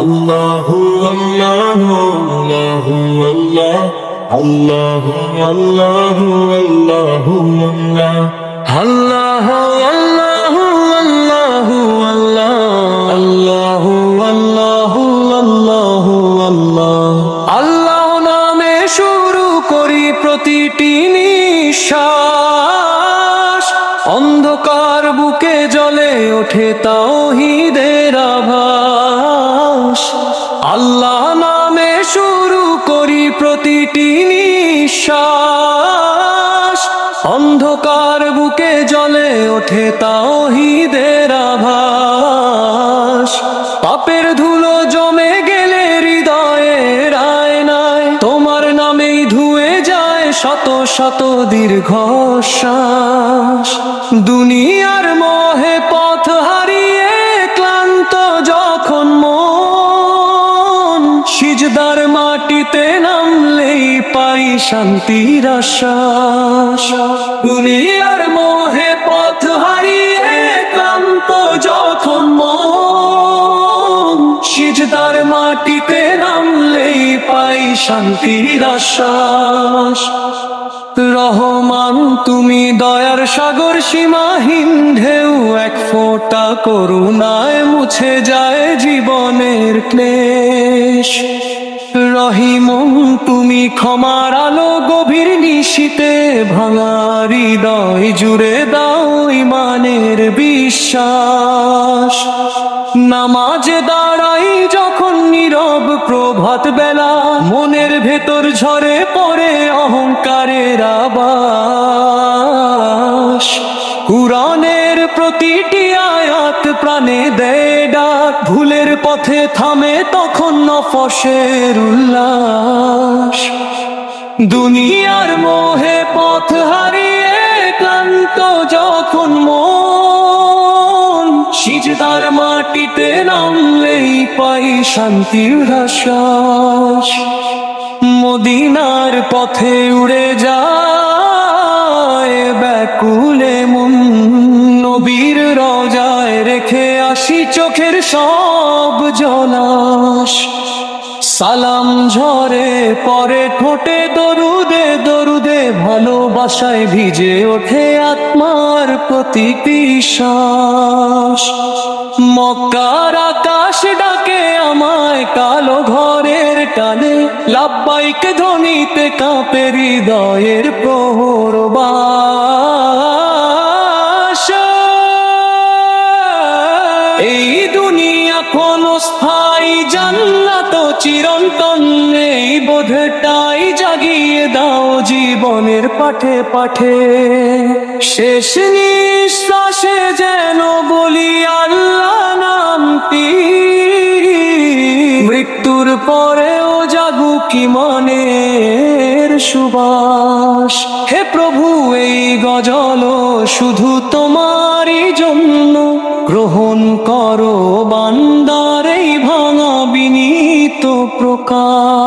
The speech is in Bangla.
আল্লাহু আল্লাহু আল্লাহু আল্লাহ, আল্লাহু আল্লাহু আল্লাহ, আল্লাহু আল্লাহু আল্লাহ, আল্লাহু আল্লাহু আল্লাহ। আল্লাহ নামে শুরু করি প্রতিটি নিঃশ্বাস, অন্ধকার বুকে জ্বলে ওঠে তাওহীদের আভাস। আল্লাহ নামে শুরু করি প্রতিটি নিঃশ্বাস, অন্ধকার বুকে জ্বলে ওঠে তাওহীদের আভাস। পাপের ধুলো জমে গেলে হৃদয়ের আয়নায় তোমার নামেই ধুয়ে যায় শত শত দীর্ঘশ্বাস। দুনিয়ার মোহে পথ হারিয়ে ক্লান্ত যখন মন, সিজদার মাটিতে নামলেই পাই শান্তির আশ্বাস। দুনিয়ার মোহে পথ হারিয়ে ক্লান্ত যখন মন, সিজদার মাটিতে নামলেই পাই শান্তির আশ্বাস। রহমান তুমি দয়ার সাগর, সীমাহীন ঢেউ, এক ফোঁটা করুণায় মুছে যায় জীবনের ক্লেশ। রহিম তুমি ক্ষমার আলো, গভীর নিশীতে ভাঙা হৃদয় জুড়ে দাও ঈমানের বিশ্বাস। নামাজে দাঁড়াই যখন নীরব প্রভাত বেলা, মনের ভেতর ঝরে পড়ে অহংকারের আবাস। কুরআনের প্রতিটি আয়াত প্রাণে দেয় ডাক, ভুলের পথে থামে তখন নফসের উল্লাস। দুনিয়ার মোহে পথ হারিয়ে ক্লান্ত যখন মন, সিজদার মাটিতে নামলেই পাই শান্তির আশ্বাস। মদিনার পথে উড়ে যায় ব্যাকুলে মন, নবীর রওজায় রেখে আসি চোখের সব জলাস। সালাম ঝরে পরে ঠোঁটে দরুদে দরুদে, ভালোবাসায় ভিজে ওঠে আত্মার প্রতি বিশ্বাস। মক্কার আকাশ ডাকে আমায় কালো ঘরের টানে, লাব্বাইক ধ্বনিতে কাঁপে হৃদয়ের প্রহরবাস। এই দুনিয়া কোনো স্থায়ী জান্নাত চিরন্তন নেই, বোধটাই জাগিয়ে দাও জীবনের পাঠে পাঠে। শেষ নিঃশ্বাসে যেন বলি আল্লাহ নামটি, মৃত্যুর পরেও জাগুক ঈমানের সুবাস। হে প্রভু এই গজল শুধু তোমারই জন্য, গ্রহণ করো বান্দার এই ভাঙা বিনীত প্রকাশ।